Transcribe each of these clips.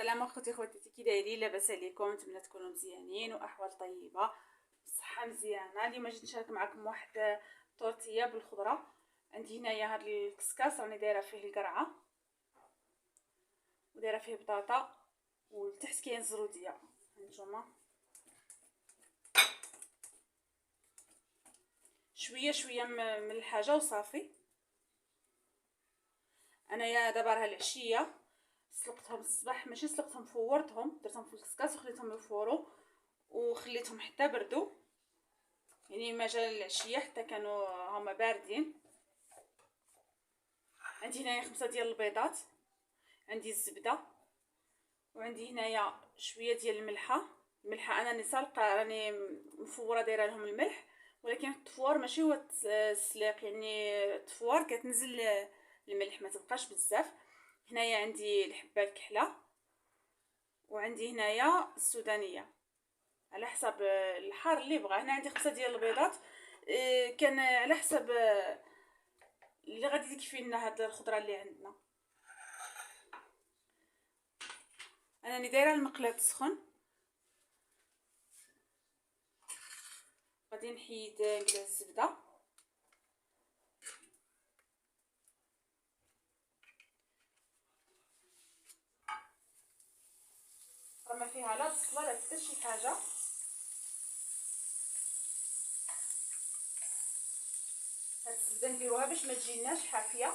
السلام اخوتي خواتاتي، كي دايرين؟ لاباس عليكم؟ نتمنى تكونوا مزيانين واحوال طيبه بصحه مزيانه. اليوم جيت نشارك معكم واحد طورتيه بالخضره. عندي هنايا هاد الكسكاس راني دايره فيه القرعه ودايره فيه بطاطا ولتحت كاين الزروديه. هانتوما شويه من الحاجه وصافي. انايا دابا راه العشيه سلقتهم الصباح، ماشي سلقتهم، فورتهم، درتهم في الكسكاس وخليتهم يفوروا وخليتهم حتى بردوا، يعني ما جا العشيه حتى كانوا هما باردين. عندي هنايا 5 ديال البيضات، عندي الزبده، وعندي هنايا شويه ديال الملحه انا سالقه، راني مفوره دايره لهم الملح، ولكن التفوار ماشي هو السلاق، يعني التفوار كتنزل الملح ما تبقاش بزاف. هنايا عندي الحبه الكحله، وعندي هنايا السودانيه على حسب الحار اللي بغا. هنا عندي 5 ديال البيضات، كان على حسب اللي غادي يكفينا هاد الخضره اللي عندنا. انا راني دايره المقله تسخن، غادي نحيد نقلع الزبده، راه ما فيها لا بصله لا حتى شي حاجه. هاد الزبده نديروها باش ما تجيناش حافيه.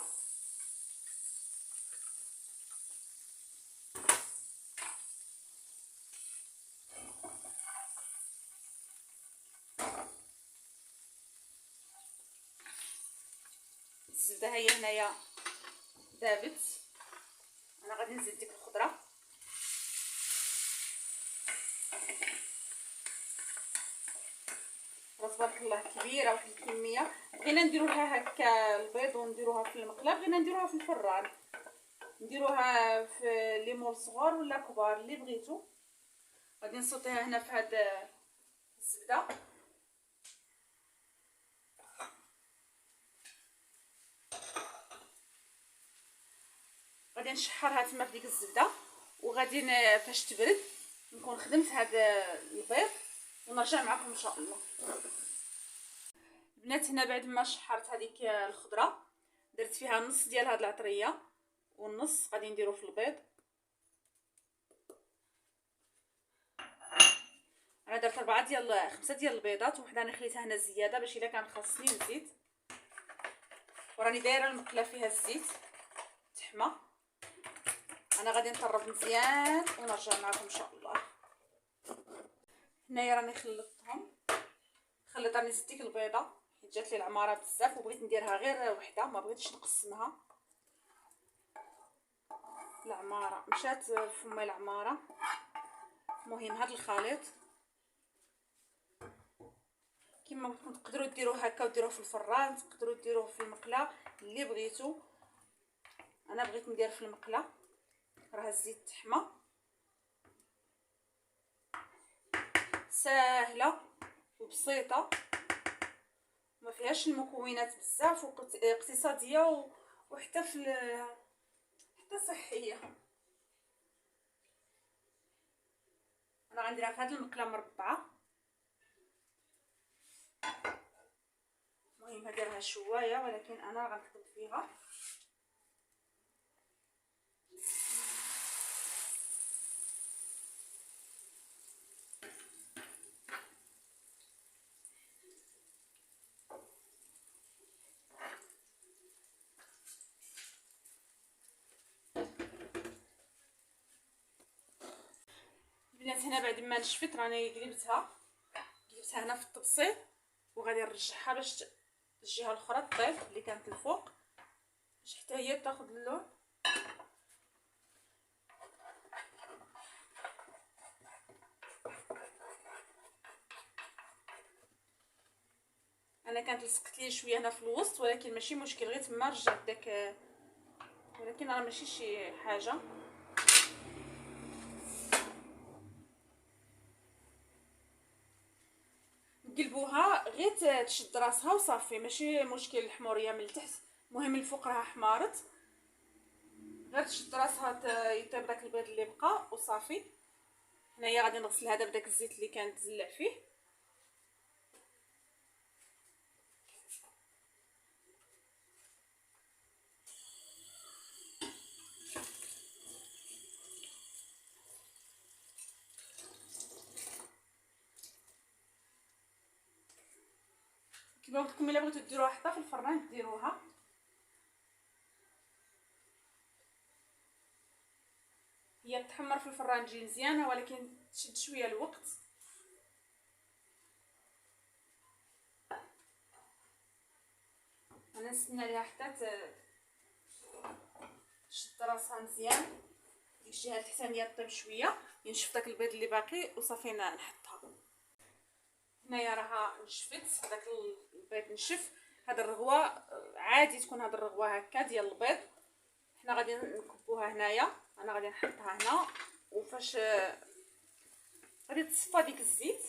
الزبده هي هنايا دابت، انا غادي نزيد ديك الخضره. تبارك الله كبيره واحد الكميه. بغينا نديروها هكا البيض ونديروها في المقله، بغينا نديروها في الفران، نديروها في لي مول صغار ولا كبار اللي بغيتو. غادي نصوتيها هنا في هاد الزبده، غادي نشحرها تما في ديك الزبده، وغادي فاش تبرد نكون خدمت هاد البيض ونرجع معكم ان شاء الله. البنات هنا بعد ما شحرت هذيك الخضره درت فيها نص ديال هاد العطريه والنص غادي نديرو في البيض. انا درت 5 ديال البيضات، وحده انا خليتها هنا زياده باش الا كان خاصني نزيد، وراني دايره المقله فيها الزيت تحمى. انا غادي نطرب مزيان ونرجع معكم ان شاء الله. هنايا راني راني زدت ديك البيضه حيت جات لي العماره بزاف وبغيت نديرها غير وحده، ما بغيتش نقسمها. العماره مشات فمي العماره. المهم هذا الخليط كما قلت لكم تقدروا ديروه هكا وديروه في الفران، تقدروا ديروه في المقله اللي بغيتو. انا بغيت ندير في المقله، راه الزيت تحمى ساهله وبسيطه، ما فيهاش المكونات بزاف، واقتصاديه وحتى حتى صحيه. انا غنديرها في هذه المقله مربعه. المهم هديرها شويه ولكن انا غنخدم فيها. البنات هنا بعد ما نشفت راني قلبتها هنا في الطبسيل، وغادي نرجعها باش الجهه الاخرى تطيب اللي كانت الفوق باش حتى هي تاخذ اللون. انا كانت لصقت لي شويه هنا في الوسط، ولكن ماشي مشكل، غير تما رجعت داك، ولكن راه ماشي شي حاجه. نقلبوها غير تشد راسها وصافي، ماشي مشكل الحموريه من التحت، المهم الفوق راها حمارت غير تشد راسها يطيب داك البيض اللي بقى وصافي. هنايا غادي نغسل هذا بداك الزيت اللي كانت تزلع فيه. كيما قلت لكم الا بغيتو ديروها حتى في الفران ديروها. هي تحمر في الفران تجي مزيانه ولكن تشد شويه الوقت. انا نستنى ليها حتى تشد راسها مزيان. ديك الجهه التحتانيه طيب شويه ينشف داك البيض اللي باقي وصافي نحطها. هنايا راها نشفت داك البيض نشف. هاد الرغوه عادي تكون هاد الرغوه هكا ديال البيض. حنا غادي نكبوها هنايا. انا غادي نحطها هنا وفاش غادي تصفى ديك الزيت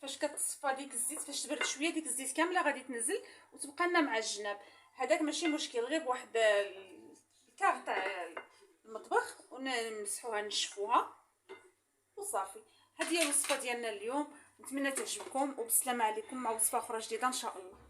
فاش كتصفى ديك الزيت فاش تبرد شويه ديك الزيت كامله غادي تنزل وتبقى لنا مع الجناب. هذاك ماشي مشكل غير بواحد الكار تاع المطبخ ونمسحوها نشفوها وصافي. هذه هي الوصفه ديالنا اليوم. نتمنى تعجبكم وبسلامه عليكم مع وصفه اخرى جديده ان شاء الله.